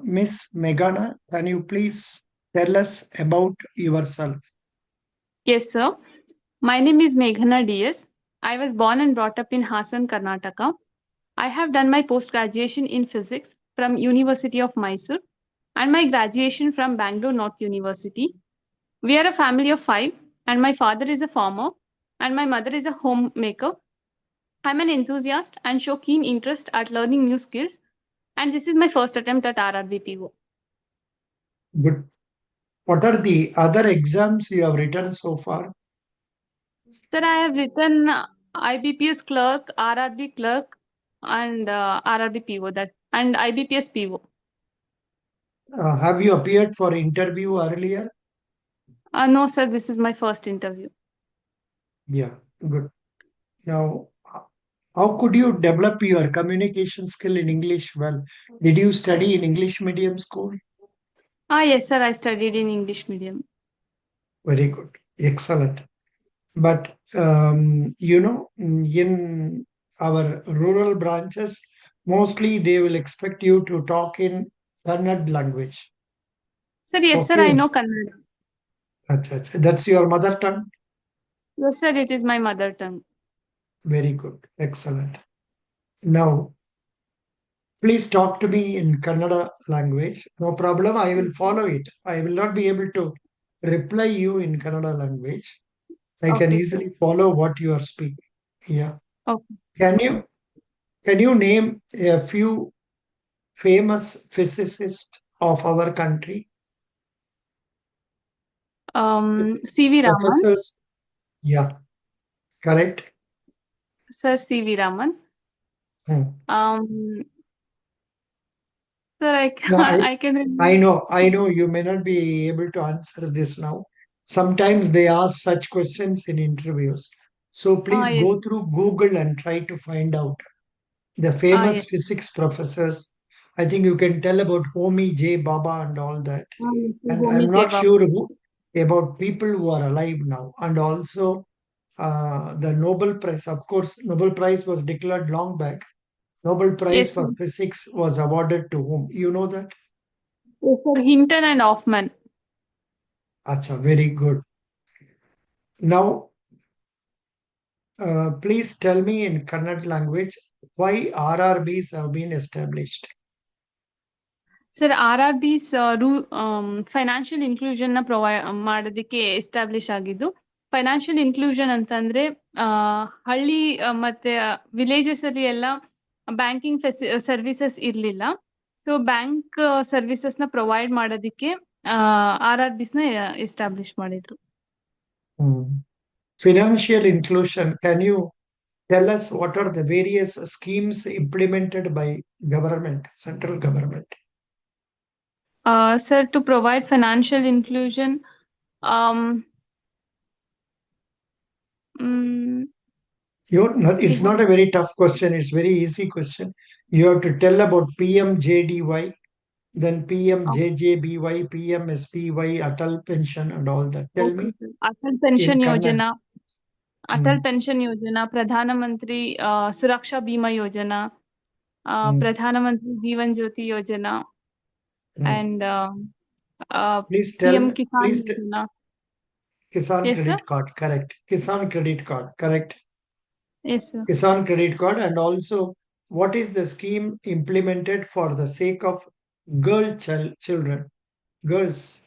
Miss Meghana, can you please tell us about yourself? Yes, sir. My name is Meghana DS. I was born and brought up in Hassan, Karnataka. I have done my post graduation in physics from University of Mysuru and my graduation from Bangalore North University. We are a family of five, and my father is a farmer and my mother is a homemaker. I'm an enthusiast and show keen interest at learning new skills, and this is my first attempt at RRBPO. Good. What are the other exams you have written so far? Sir, I have written IBPS clerk, RRB clerk, and RRB PO that and IBPS PO. Have you appeared for interview earlier? No, sir, this is my first interview. Yeah, good. Now, how could you develop your communication skill in English well? Did you study in English medium school? Yes, sir, I studied in English medium. Very good. Excellent. But in our rural branches, mostly they will expect you to talk in Kannada language. Sir, yes, sir, I Okay. know Kannada. Acha, acha. That's your mother tongue? Yes, sir, it is my mother tongue. Very good. Excellent. Now, please talk to me in Kannada language. No problem. I will follow it. I will not be able to reply you in Kannada language. I can Okay, sir. easily follow what you are speaking. Yeah. Okay. Can you can you name a few famous physicists of our country? CV Raman. Professors? Yeah, correct. Sir, CV Raman. Hmm. Um, sir, No, I can remember. I know you may not be able to answer this now. Sometimes they ask such questions in interviews. So please Yes. go through Google and try to find out the famous Yes. physics professors. I think you can tell about Homi J. Baba and all that. Yes, sir, And Homi I'm J. not Baba. sure about people who are alive now. And also the Nobel Prize. Of course, Nobel Prize was declared long back. Nobel Prize Yes, sir. for Physics was awarded to whom? You know that? Yes, sir, Hinton and Hoffman. Acha, very good. Now, please tell me in Kannada language why RRBs have been established. Sir R R Bs financial inclusion ನ provide ಮಾಡೋದಕ್ಕೆ establish ಆಗಿದ್ದು financial inclusion ಅಂತಂದ್ರೆ ಆ, ಹಳ್ಳಿ ಮತ್ತೆ villages ಅಲ್ಲಿ ಎಲ್ಲ banking services ಇರಲಿಲ್ಲ ಸೊ ಬ್ಯಾಂಕ್ ಸರ್ವಿಸಸ್ ನ ಪ್ರೊವೈಡ್ ಮಾಡೋದಕ್ಕೆ ಆರ್ ಆರ್ ಬಿಸ್ ನ ಎಸ್ಟಾಬ್ಲಿಷ್ ಮಾಡಿದ್ರು. Hmm. Financial inclusion. Can you tell us what are the various schemes implemented by government, central government? Sir, to provide financial inclusion, um, mm, It's not a very tough question. It's very easy question. You have to tell about PMJDY, then PMJJBY, PMSPY, Atal pension, and all that. Tell okay, me sir. Atal in Pension Kannada. Yojana, Hmm. Atal pension योजना, प्रधानमंत्री सुरक्षा बीमा योजना, Hmm. प्रधानमंत्री जीवन ज्योति योजना, Hmm. and Please PM tell, Kisan please, योजना. Kisan Yes, sir. credit card, correct. Kisan credit card, correct. Yes, sir. Kisan credit card, and also what is the scheme implemented for the sake of children, girls,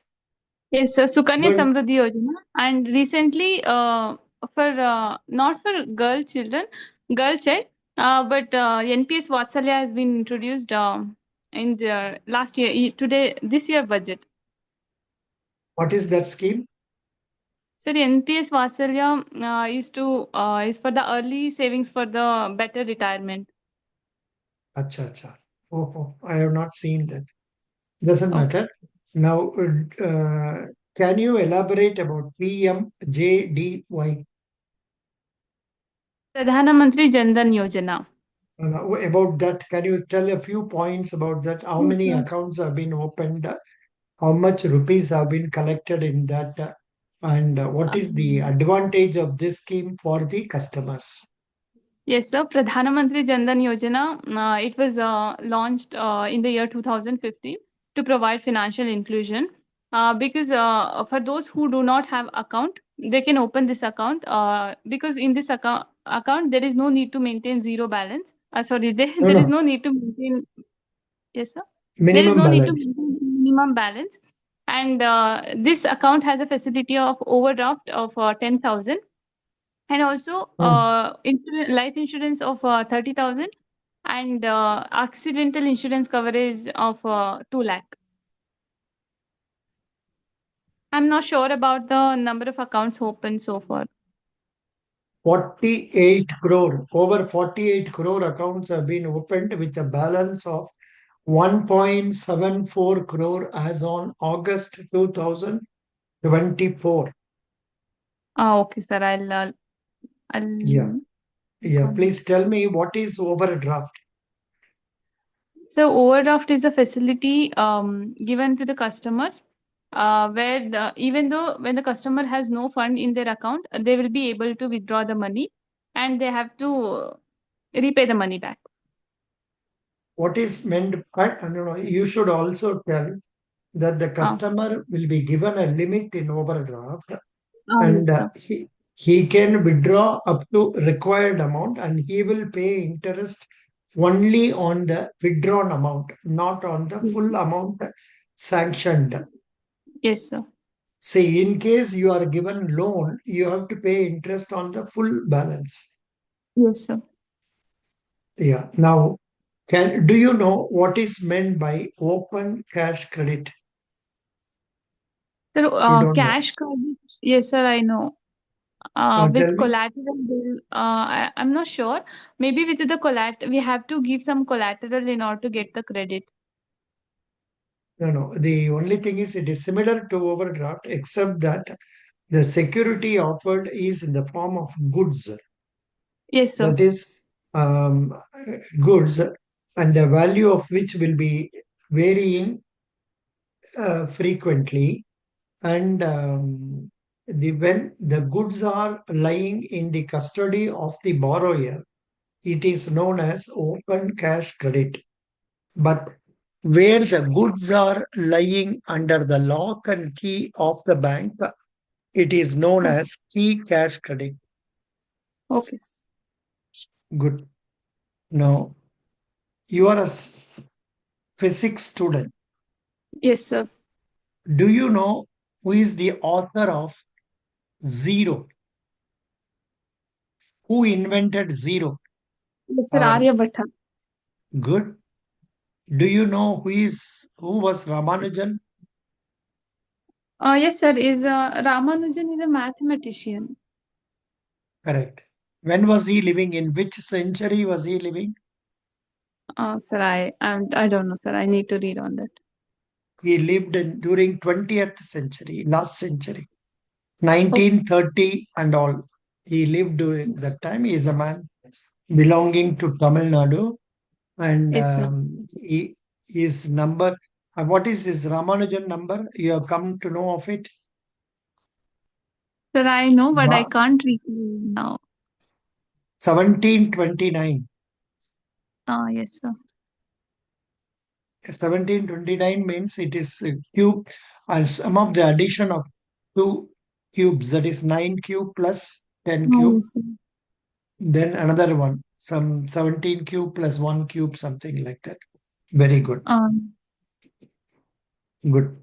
Yes, sir. Sukanya girl. Samruddhi Yojana. And recently, for not for girl children, girl child, but NPS Vatsalya has been introduced in the last year, today, this year budget. What is that scheme? So the NPS Vatsalya is for the early savings for the better retirement. Acha, acha. Oh, I have not seen that. Doesn't Okay. matter. Now, can you elaborate about PMJDY? Pradhana Mantri Jan Dhan Yojana. About that, can you tell a few points about that? How Yes, many sir. accounts have been opened? How much rupees have been collected in that? And what is the Um, advantage of this scheme for the customers? Yes, sir. Pradhana Mantri Jan Dhan Yojana, it was launched in the year 2015 to provide financial inclusion. Because for those who do not have account, they can open this account. Because in this account there is no need to maintain zero balance. Sorry, No, there is no, no need to maintain. Yes, sir. There is minimum no need to balance. maintain minimum balance, and this account has a facility of overdraft of 10,000, and also Hmm. life insurance of 30,000, and accidental insurance coverage of 2 lakh. I'm not sure about the number of accounts open so far. 48 crore, over 48 crore accounts have been opened with a balance of 1.74 crore as on August 2024. Okay, sir. Yeah, I'll yeah. call it. Please tell me what is overdraft. So overdraft is a facility given to the customers, where even though when the customer has no fund in their account, they will be able to withdraw the money, and they have to repay the money back. What is meant by, I don't know, you should also tell that the Uh, customer will be given a limit in overdraft, yes, and sir. he can withdraw up to required amount, and he will pay interest only on the withdrawn amount, not on the Yes, full amount sanctioned. yes, sir. Say, in case you are given loan, you have to pay interest on the full balance. Yes, sir. Yeah. Now, do you know what is meant by open cash credit? Sir, You don't know. cash credit. Yes, sir. I know. Tell With me. collateral bill, I'm not sure. Maybe with the collateral, we have to give some collateral in order to get the credit. No, no. The only thing is it is similar to overdraft, except that the security offered is in the form of goods. Yes, sir. That is um, goods, and the value of which will be varying frequently. And when the goods are lying in the custody of the borrower, it is known as open cash credit. But where the goods are lying under the lock and key of the bank, it is known Oh, as key cash credit. okay. Good. Now, you are a physics student. Yes, sir. Do you know who is the author of zero? Who invented zero? Yes, sir. Or Aryabhatta. good. Do you know who was Ramanujan? Yes, sir. Is Ramanujan is a mathematician. Correct. When was he living? In which century was he living? Sir, I don't know, sir. I need to read on that. He lived during 20th century, last century, Okay. 1930 and all. He lived during that time. He is a man belonging to Tamil Nadu, and Yes, sir. his number. What is his Ramanujan number? You have come to know of it. Sir, I know, but I Ba- can't read now. 1729. Yes, sir. 1729 means it is a cube, and sum of the addition of two cubes, that is 9 cube plus 10 cube. Yes, sir. Then another one, some 17 cube plus 1 cube, something like that. Very good. Um, Good.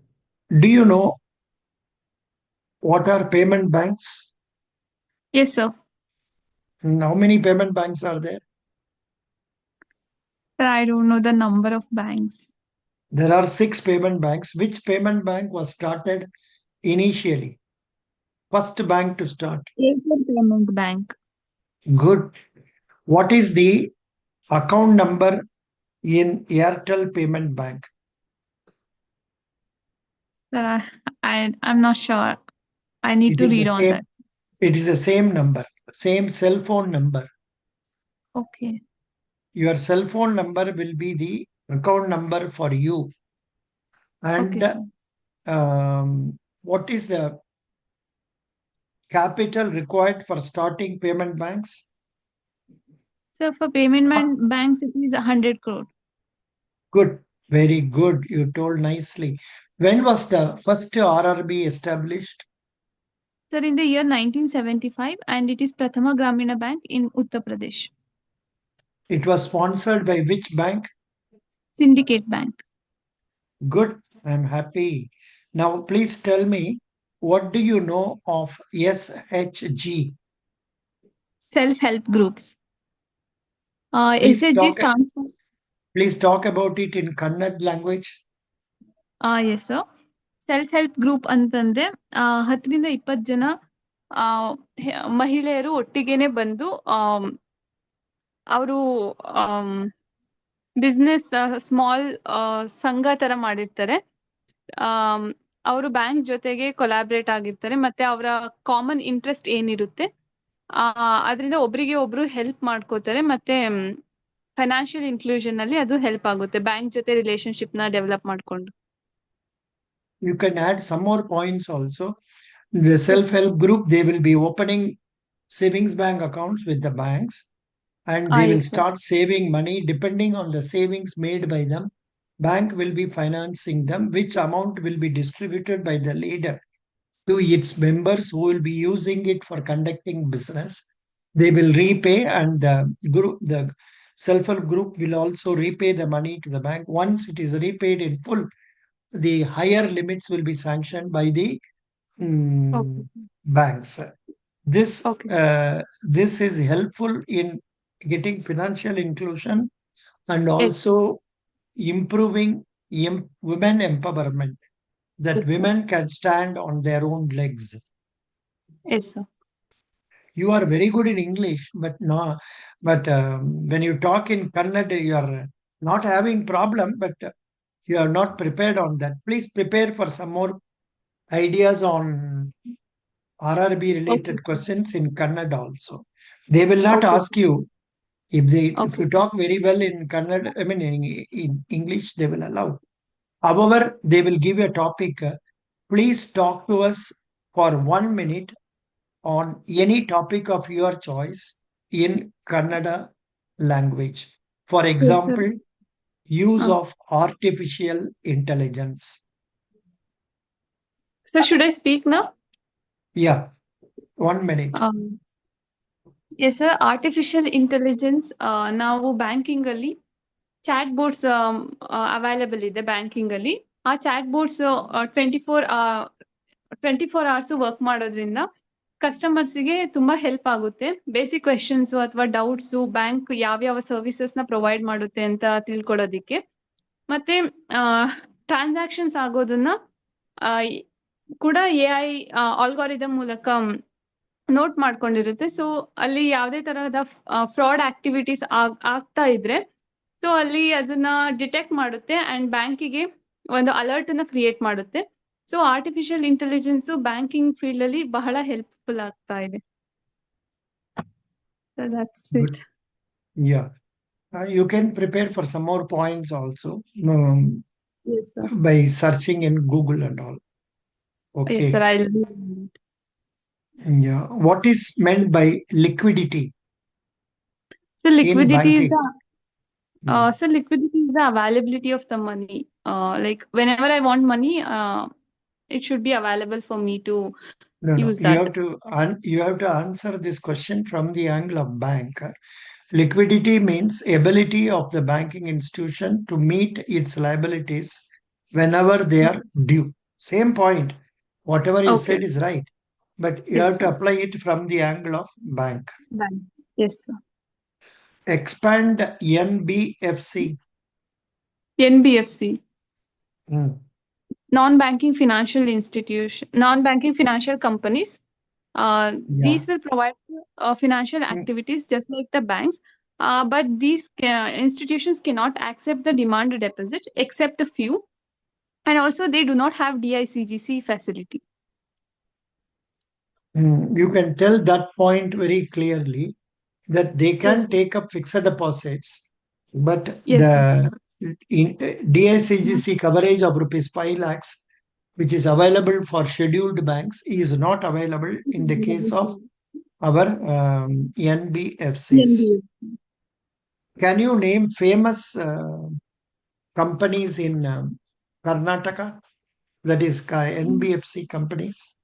Do you know what are payment banks? yes, sir. How many payment banks are there? Sir, I don't know the number of banks. There are 6 payment banks. Which payment bank was started initially? First bank to start. Airtel Payment Bank. Good. What is the account number in Airtel Payment Bank? Sir, I'm not sure. I need It to is the read on that. same. It is the same number, same cell phone number. Okay. Your cell phone number will be the account number for you. Okay, And sir. what is the capital required for starting payment banks? So for payment banks, it is 100 crore. Good, very good. You told nicely. When was the first RRB established? Sir, in the year 1975, and it is Prathama Gramina Bank in Uttar Pradesh. It was sponsored by which bank? Syndicate Bank. Good, I'm happy. Now, please tell me, what do you know of SHG? Self-help groups. Please SHG talk, stands for please talk about it in Kannada language. Yes sir. Self help group ಅಂತಂದ್ರೆ 10 ರಿಂದ 20 ಜನ ಮಹಿಳೆಯರು ಒಟ್ಟಿಗೆನೆ ಬಂದು ಅವರು business small ಸಂಘ ತರ ಮಾಡಿರ್ತಾರೆ. ಅವರು ಬ್ಯಾಂಕ್ ಜೊತೆಗೆ ಕೊಲಾಬ್ರೇಟ್ ಆಗಿರ್ತಾರೆ ಮತ್ತೆ ಅವರ ಕಾಮನ್ ಇಂಟ್ರೆಸ್ಟ್ ಏನಿರುತ್ತೆ ಅದರಿಂದ ಒಬ್ರಿಗೆ ಒಬ್ರು ಹೆಲ್ಪ್ ಮಾಡ್ಕೋತಾರೆ ಮತ್ತೆ ಫೈನಾನ್ಷಿಯಲ್ ಇನ್ಕ್ಲೂಷನ್ ಅಲ್ಲಿ ಅದು ಹೆಲ್ಪ್ ಆಗುತ್ತೆ ಬ್ಯಾಂಕ್ ಜೊತೆ ರಿಲೇಶನ್ಶಿಪ್ ನ ಡೆವಲಪ್ ಮಾಡ್ಕೊಂಡು. You can add some more points also. The self-help group, they will be opening savings bank accounts with the banks, and they will Yes, sir. start saving money depending on the savings made by them. Bank will be financing them, which amount will be distributed by the leader to its members who will be using it for conducting business. They will repay, and the self-help group will also repay the money to the bank. Once it is repaid in full, the higher limits will be sanctioned by the Okay. banks. This Okay, sir. this is helpful in getting financial inclusion and Yes, also improving women empowerment, that yes, sir. women can stand on their own legs. Yes, sir. You are very good in English, but no, but when you talk in Kannada, you are not having problem, but you are not prepared on that. Please prepare for some more ideas on RRB Okay, related sir. questions in Kannada also. They will not Okay, ask sir. you if Okay, you sir. talk very well in Kannada, I mean in English, they will allow. However, they will give you a topic. Please talk to us for 1 minute on any topic of your choice in Kannada language. For Yes, sir. example, use Uh, of artificial intelligence. so should I speak now? Yeah, 1 minute. Yes, sir. Artificial intelligence ನಾವು banking ಅಲ್ಲಿ chat boards available ಇದೆ banking ಅಲ್ಲಿ. ಆ chat boards 24 hours work ಮಾಡೋದ್ರಿಂದ ಕಸ್ಟಮರ್ಸ್ಗೆ ತುಂಬಾ help ಆಗುತ್ತೆ. Basic questions ಅಥವಾ doubts bank ಯಾವ್ಯಾವ ಸರ್ವಿಸಸ್ ನ ಪ್ರೊವೈಡ್ ಮಾಡುತ್ತೆ ಅಂತ ತಿಳ್ಕೊಳ್ಳೋದಿಕ್ಕೆ ಮತ್ತೆ ಟ್ರಾನ್ಸಾಕ್ಷನ್ಸ್ ಆಗೋದನ್ನ ಆ, ಕೂಡ AI ಆಲ್ಗಾರಿದಮ್ ಮೂಲಕ ನೋಟ್ ಮಾಡ್ಕೊಂಡಿರುತ್ತೆ. ಸೊ ಅಲ್ಲಿ ಯಾವುದೇ ತರಹದ ಫ್ರಾಡ್ ಆಕ್ಟಿವಿಟೀಸ್ ಆಗ್ತಾ ಇದ್ರೆ ಸೊ ಅಲ್ಲಿ ಅದನ್ನ ಡಿಟೆಕ್ಟ್ ಮಾಡುತ್ತೆ ಅಂಡ್ ಬ್ಯಾಂಕಿಗೆ ಒಂದು ಅಲರ್ಟ್ ಅನ್ನ ಕ್ರಿಯೇಟ್ ಮಾಡುತ್ತೆ. So artificial intelligence banking field ಅಲ್ಲಿ ಬಹಳ ಹೆಲ್ಪ್ಫುಲ್ ಆಗ್ತಾ ಇದೆ. So that's Good. it. Yeah. You can prepare for some more points also Yes, sir. by searching in Google and all. Yes, sir. Okay. I'll read it. Yeah. What is meant by liquidity So in liquidity is banking? the Hmm. liquidity is the availability of the money. Like whenever I want money, it should be available for me to No, no. use You that. have to you have to answer this question from the angle of bank. Liquidity means ability of the banking institution to meet its liabilities whenever they are due. Same point. Whatever you Okay. said is right, but you Yes, have to sir. apply it from the angle of bank. Bank. Yes, sir. Expand NBFC. NBFC, Hmm. non-banking financial institution, non-banking financial companies. Yeah. These will provide financial Hmm. activities just like the banks, but these institutions cannot accept the demand deposit except a few, and also they do not have DICGC facility. You can tell that point very clearly, that they Yes, can take up fixed deposits, but yes, sir. the Mhm. DICGC coverage of rupees 5 lakhs, which is available for scheduled banks, is not available in the case of our NBFCs. NBFC. Can you name famous companies in Karnataka? That is NBFC companies.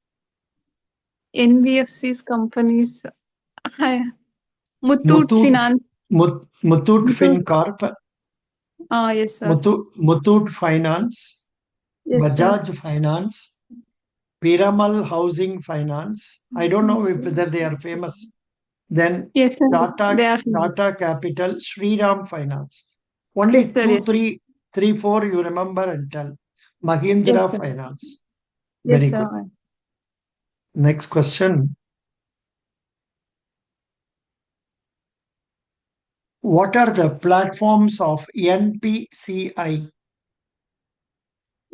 NBFC's companies. Hi. Muthoot Muthoot, Finance. Muthoot Muthoot. FinCorp, Yes, sir. Muthoot Finance, Yes, sir. Bajaj Finance, Piramal Housing Finance. I don't know if whether they are famous. Then Yes, sir. Tata, They are famous. Tata Capital, Shriram Finance. Only Yes, sir. two, Yes. three, three, four you remember and tell. Yes, Mahindra sir. Finance. Yes, Very good. sir. Next question. What are the platforms of NPCI?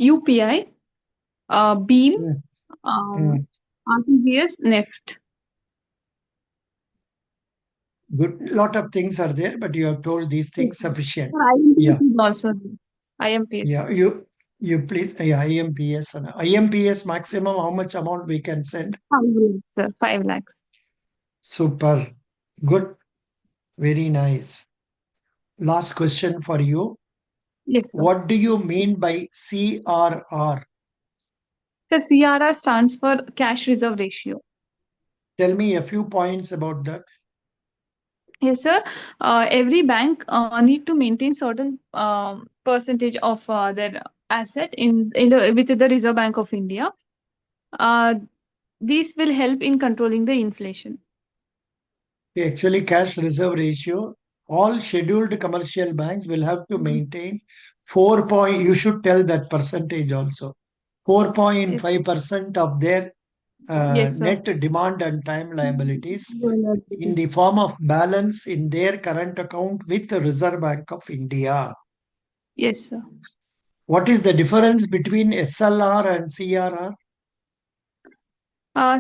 UPI, Beam, Mm, um, mm. RTGS, NEFT. Good. Lot of things are there, but you have told these Yes, things sir. sufficient. Sir, IMPS Yeah. is also there. IMPS. Yeah. You please. Yeah, IMPS. And IMPS maximum how much amount we can send? 5 lakhs, sir. 5 lakhs. Super. Good. Very nice. Last question for you. Yes, sir. What do you mean by CRR? The CRR stands for cash reserve ratio. Tell me a few points about that. Yes, sir. Every bank need to maintain certain percentage of their asset in the with the Reserve Bank of India. Uh, these will help in controlling the inflation. Actually, cash reserve ratio, all scheduled commercial banks will have to maintain 4 point, you should tell that percentage also. Yes, 4.5% of their yes, sir. net demand and time liabilities Well, in the form of balance in their current account with the Reserve Bank of India. yes, sir. What is the difference between SLR and CRR?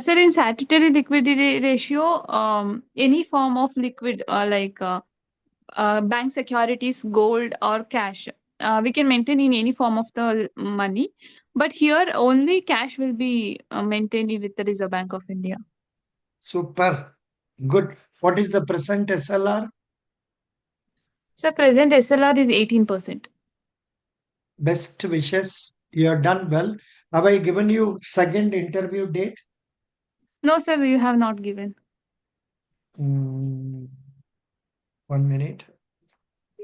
Sir, in statutory liquidity ratio, any form of liquid bank securities, gold, or cash, we can maintain in any form of the money. But here, only cash will be maintained with the Reserve Bank of India. Super. Good. What is the present SLR? So, present SLR is 18%. Best wishes. You have done well. Have I given you second interview date? No, sir, you have not given. Mm, 1 minute.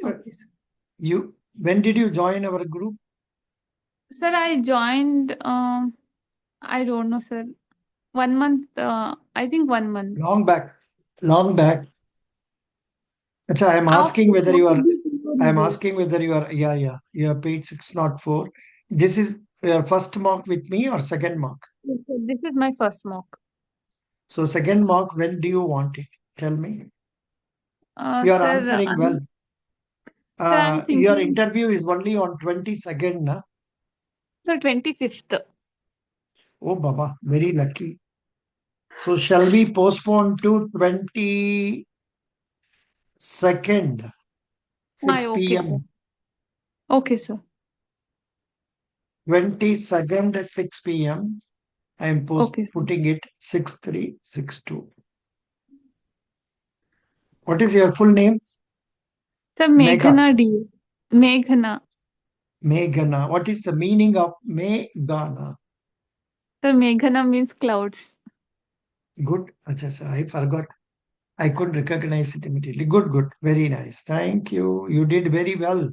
Uh, Okay, sir. You when did you join our group? Sir, I joined, I don't know, sir. 1 month, I think 1 month. Long back. Long back. Achha, After, I am asking whether you are, yeah, yeah, you have paid 604. This is your first mark with me or second mark? this is my first mock. So second mark, when do you want it? Tell me. You are Sir, answering well. I'm Your thinking interview is only on 22nd, na? the 25th. Oh, Baba, very lucky. So shall we postpone to 22nd, Why, 6 okay, sir. p.m.? Okay, sir. 22nd, 6 p.m. I am Okay, sir. putting it 6362. What is your full name? Sir, Megha. Meghana D. Meghana. Meghana. What is the meaning of Meghana? Sir, Meghana means clouds. Good. Acha, acha, I forgot. I couldn't recognize it immediately. Good, good. Very nice. Thank you. You did very well.